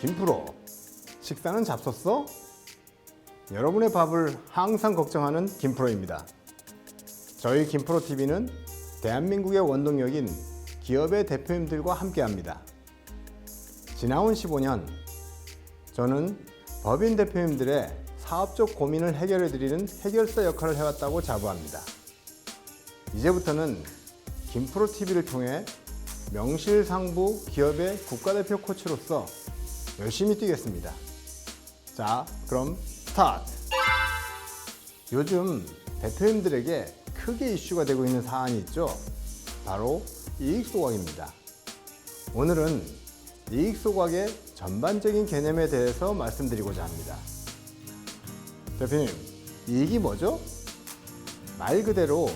김프로, 식사는 잡섰어? 여러분의 밥을 항상 걱정하는 김프로입니다. 저희 김프로TV는 대한민국의 원동력인 기업의 대표님들과 함께합니다. 지나온 15년, 저는 법인 대표님들의 사업적 고민을 해결해드리는 해결사 역할을 해왔다고 자부합니다. 이제부터는 김프로TV를 통해 명실상부 기업의 국가대표 코치로서 열심히 뛰겠습니다. 자, 그럼 스타트! 요즘 대표님들에게 크게 이슈가 되고 있는 사안이 있죠. 바로 이익 소각입니다. 오늘은 이익 소각의 전반적인 개념에 대해서 말씀드리고자 합니다. 대표님, 이익이 뭐죠? 말 그대로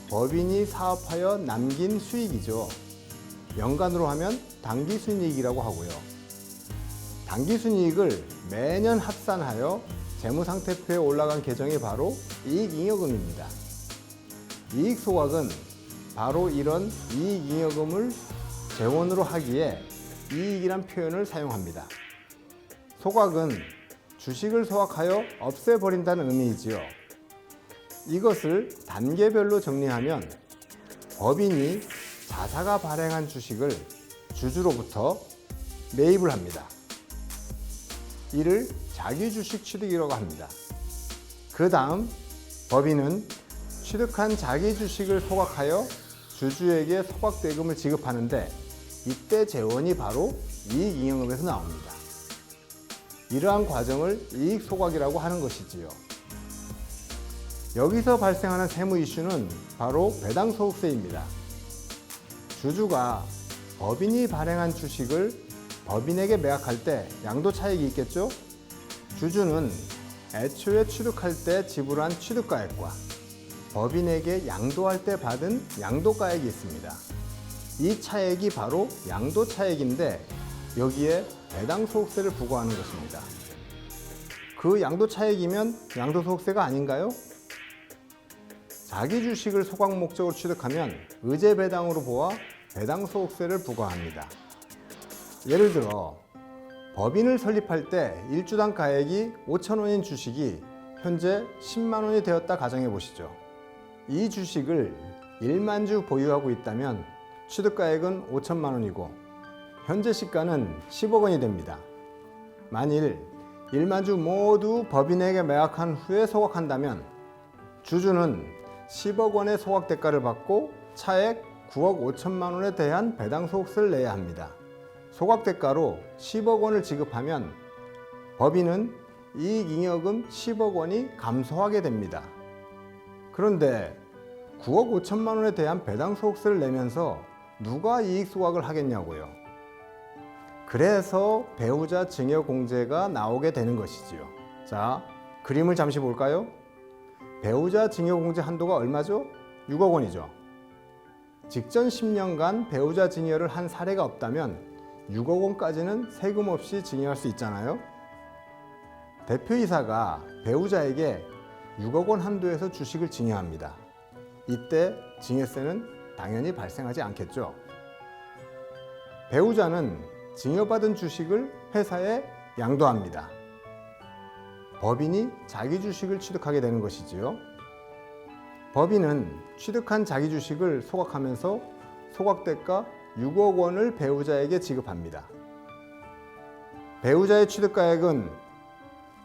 법인이 사업하여 남긴 수익이죠. 연간으로 하면 당기순이익이라고 하고요. 당기순이익을 매년 합산하여 재무상태표에 올라간 계정이 바로 이익잉여금입니다. 이익소각은 바로 이런 이익잉여금을 재원으로 하기에 이익이란 표현을 사용합니다. 소각은 주식을 소각하여 없애버린다는 의미이지요. 이것을 단계별로 정리하면 법인이 자사가 발행한 주식을 주주로부터 매입을 합니다. 이를 자기주식 취득이라고 합니다. 그 다음 법인은 취득한 자기주식을 소각하여 주주에게 소각대금을 지급하는데 이때 재원이 바로 이익잉여금에서 나옵니다. 이러한 과정을 이익소각이라고 하는 것이지요. 여기서 발생하는 세무 이슈는 바로 배당소득세입니다. 주주가 법인이 발행한 주식을 법인에게 매각할 때 양도 차익이 있겠죠? 주주는 애초에 취득할 때 지불한 취득가액과 법인에게 양도할 때 받은 양도가액이 있습니다. 이 차액이 바로 양도차액인데 여기에 배당소득세를 부과하는 것입니다. 그 양도차액이면 양도소득세가 아닌가요? 자기 주식을 소각 목적으로 취득하면 의제배당으로 보아 배당소득세를 부과합니다. 예를 들어 법인을 설립할 때 일주당 가액이 5,000원인 주식이 현재 10만 원이 되었다 가정해 보시죠. 이 주식을 1만 주 보유하고 있다면 취득가액은 5천만 원이고 현재 시가는 10억 원이 됩니다. 만일 1만 주 모두 법인에게 매각한 후에 소각한다면 주주는 10억 원의 소각 대가를 받고 차액 9억 5천만 원에 대한 배당소득세를 내야 합니다. 소각 대가로 10억 원을 지급하면 법인은 이익잉여금 10억 원이 감소하게 됩니다. 그런데 9억 5천만 원에 대한 배당소득세를 내면서 누가 이익소각을 하겠냐고요. 그래서 배우자 증여공제가 나오게 되는 것이지요. 자, 그림을 잠시 볼까요? 배우자 증여공제 한도가 얼마죠? 6억 원이죠. 직전 10년간 배우자 증여를 한 사례가 없다면 6억 원까지는 세금 없이 증여할 수 있잖아요. 대표이사가 배우자에게 6억 원 한도에서 주식을 증여합니다. 이때 증여세는 당연히 발생하지 않겠죠. 배우자는 증여받은 주식을 회사에 양도합니다. 법인이 자기 주식을 취득하게 되는 것이지요. 법인은 취득한 자기 주식을 소각하면서 소각대가 6억 원을 배우자에게 지급합니다. 배우자의 취득가액은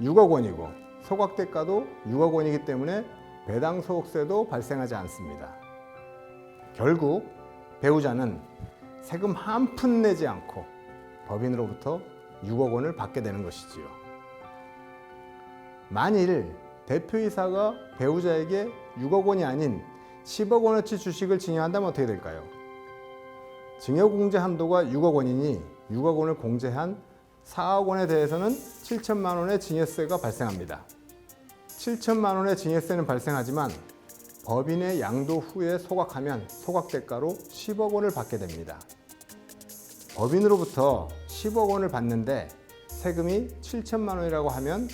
6억 원이고 소각대가도 6억 원이기 때문에 배당소득세도 발생하지 않습니다. 결국 배우자는 세금 한 푼 내지 않고 법인으로부터 6억 원을 받게 되는 것이지요. 만일 대표이사가 배우자에게 6억 원이 아닌 10억 원어치 주식을 증여한다면 어떻게 될까요? 증여공제 한도가 6억 원이니 6억 원을 공제한 4억 원에 대해서는 7천만 원의 증여세가 발생합니다. 7천만 원의 증여세는 발생하지만 법인의 양도 후에 소각하면 소각대가로 10억 원을 받게 됩니다. 법인으로부터 10억 원을 받는데 세금이 7천만 원이라고 하면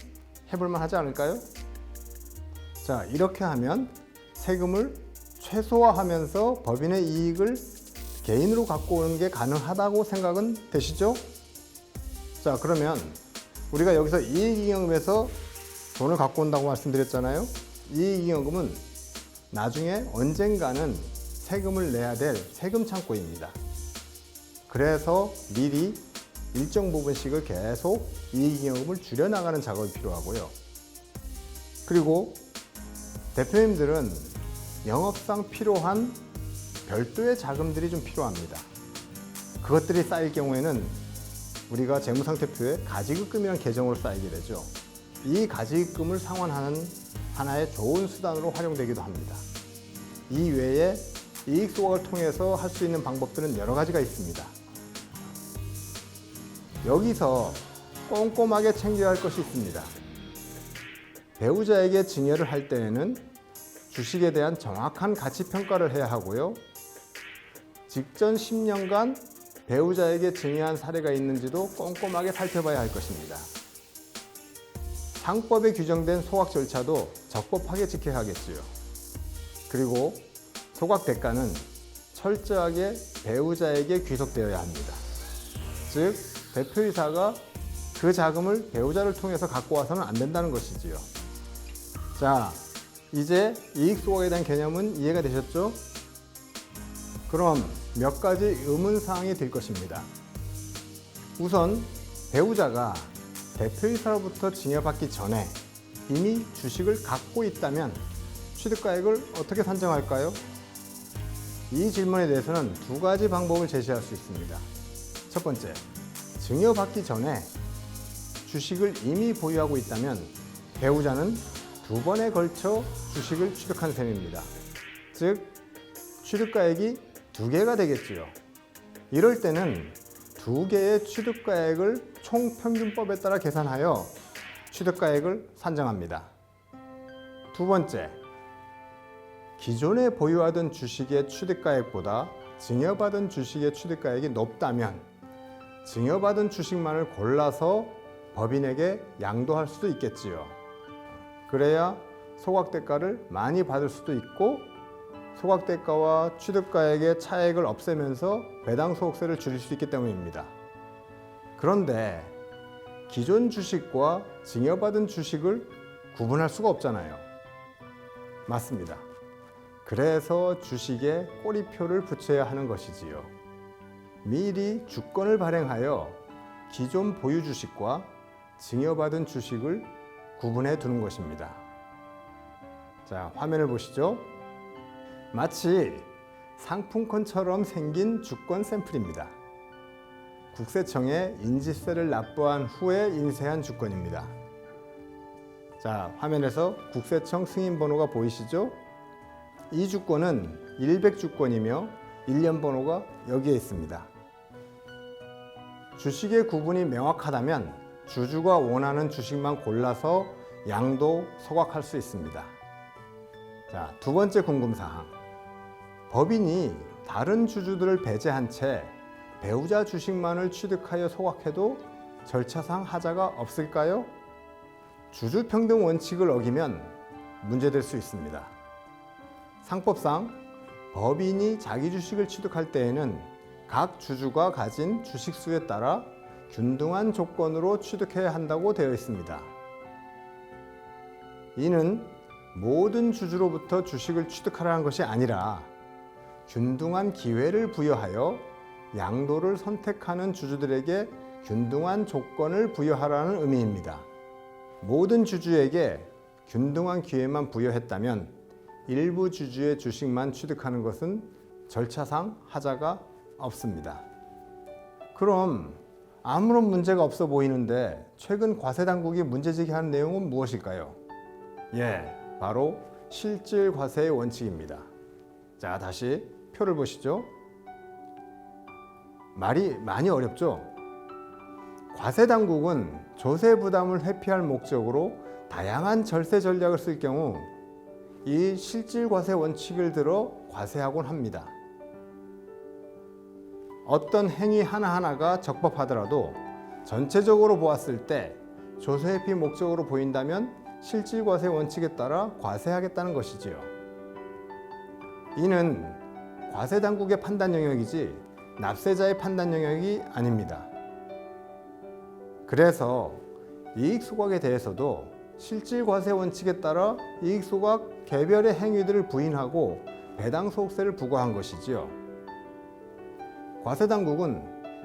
해볼만 하지 않을까요? 자, 이렇게 하면 세금을 최소화하면서 법인의 이익을 개인으로 갖고 오는 게 가능하다고 생각은 되시죠? 자, 그러면 우리가 여기서 이익잉여금에서 돈을 갖고 온다고 말씀드렸잖아요. 이익잉여금은 나중에 언젠가는 세금을 내야 될 세금 창고입니다. 그래서 미리 일정 부분씩을 계속 이익잉여금을 줄여나가는 작업이 필요하고요. 그리고 대표님들은 영업상 필요한 별도의 자금들이 좀 필요합니다. 그것들이 쌓일 경우에는 우리가 재무상태표에 가지급금이라는 계정으로 쌓이게 되죠. 이 가지급금을 상환하는 하나의 좋은 수단으로 활용되기도 합니다. 이 외에 이익 소각을 통해서 할 수 있는 방법들은 여러 가지가 있습니다. 여기서 꼼꼼하게 챙겨야 할 것이 있습니다. 배우자에게 증여를 할 때에는 주식에 대한 정확한 가치 평가를 해야 하고요. 직전 10년간 배우자에게 증여한 사례가 있는지도 꼼꼼하게 살펴봐야 할 것입니다. 상법에 규정된 소각 절차도 적법하게 지켜야 하겠지요. 그리고 소각 대가는 철저하게 배우자에게 귀속되어야 합니다. 즉, 대표이사가 그 자금을 배우자를 통해서 갖고 와서는 안 된다는 것이지요. 자, 이제 이익소각에 대한 개념은 이해가 되셨죠? 그럼 몇 가지 의문사항이 될 것입니다. 우선 배우자가 대표이사로부터 증여받기 전에 이미 주식을 갖고 있다면 취득가액을 어떻게 산정할까요? 이 질문에 대해서는 두 가지 방법을 제시할 수 있습니다. 첫 번째, 증여받기 전에 주식을 이미 보유하고 있다면 배우자는 두 번에 걸쳐 주식을 취득한 셈입니다. 즉, 취득가액이 두 개가 되겠지요. 이럴 때는 두 개의 취득가액을 총평균법에 따라 계산하여 취득가액을 산정합니다. 두 번째, 기존에 보유하던 주식의 취득가액보다 증여받은 주식의 취득가액이 높다면 증여받은 주식만을 골라서 법인에게 양도할 수도 있겠지요. 그래야 소각대가를 많이 받을 수도 있고 소각대가와 취득가액의 차액을 없애면서 배당소득세를 줄일 수 있기 때문입니다. 그런데 기존 주식과 증여받은 주식을 구분할 수가 없잖아요. 맞습니다. 그래서 주식에 꼬리표를 붙여야 하는 것이지요. 미리 주권을 발행하여 기존 보유 주식과 증여받은 주식을 구분해 두는 것입니다. 자, 화면을 보시죠. 마치 상품권처럼 생긴 주권 샘플입니다. 국세청에 인지세를 납부한 후에 인쇄한 주권입니다. 자, 화면에서 국세청 승인번호가 보이시죠? 이 주권은 100주권이며 1년 번호가 여기에 있습니다. 주식의 구분이 명확하다면 주주가 원하는 주식만 골라서 양도 소각할 수 있습니다. 자, 두 번째 궁금사항. 법인이 다른 주주들을 배제한 채 배우자 주식만을 취득하여 소각해도 절차상 하자가 없을까요? 주주평등 원칙을 어기면 문제될 수 있습니다. 상법상 법인이 자기 주식을 취득할 때에는 각 주주가 가진 주식 수에 따라 균등한 조건으로 취득해야 한다고 되어 있습니다. 이는 모든 주주로부터 주식을 취득하라는 것이 아니라 균등한 기회를 부여하여 양도를 선택하는 주주들에게 균등한 조건을 부여하라는 의미입니다. 모든 주주에게 균등한 기회만 부여했다면 일부 주주의 주식만 취득하는 것은 절차상 하자가 없습니다. 그럼 아무런 문제가 없어 보이는데 최근 과세당국이 문제제기한 내용은 무엇일까요? 바로 실질과세의 원칙입니다. 자, 다시 표를 보시죠. 말이 많이 어렵죠? 과세당국은 조세 부담을 회피할 목적으로 다양한 절세 전략을 쓸 경우 이 실질과세 원칙을 들어 과세하곤 합니다. 어떤 행위 하나하나가 적법하더라도 전체적으로 보았을 때 조세 회피 목적으로 보인다면 실질과세 원칙에 따라 과세하겠다는 것이지요. 이는 과세당국의 판단 영역이지 납세자의 판단 영역이 아닙니다. 그래서 이익 소각에 대해서도 실질 과세 원칙에 따라 이익 소각 개별의 행위들을 부인하고 배당 소득세를 부과한 것이지요. 과세 당국은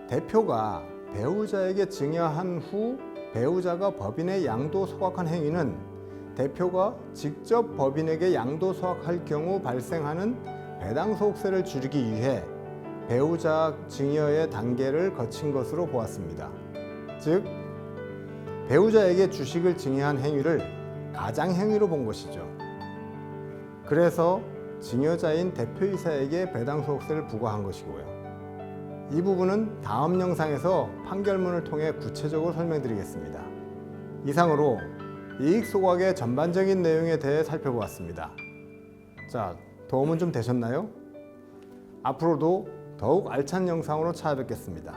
대표가 배우자에게 증여한 후 배우자가 법인에 양도 소각한 행위는 대표가 직접 법인에게 양도 소각할 경우 발생하는 배당 소득세를 줄이기 위해 배우자 증여의 단계를 거친 것으로 보았습니다. 즉, 배우자에게 주식을 증여한 행위를 가장행위로 본 것이죠. 그래서 증여자인 대표이사에게 배당 소득세를 부과한 것이고요. 이 부분은 다음 영상에서 판결문을 통해 구체적으로 설명드리겠습니다. 이상으로 이익 소각의 전반적인 내용에 대해 살펴보았습니다. 자, 도움은 좀 되셨나요? 앞으로도 더욱 알찬 영상으로 찾아뵙겠습니다.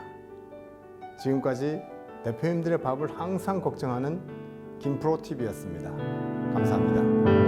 지금까지 대표님들의 밥을 항상 걱정하는 김프로TV였습니다. 감사합니다.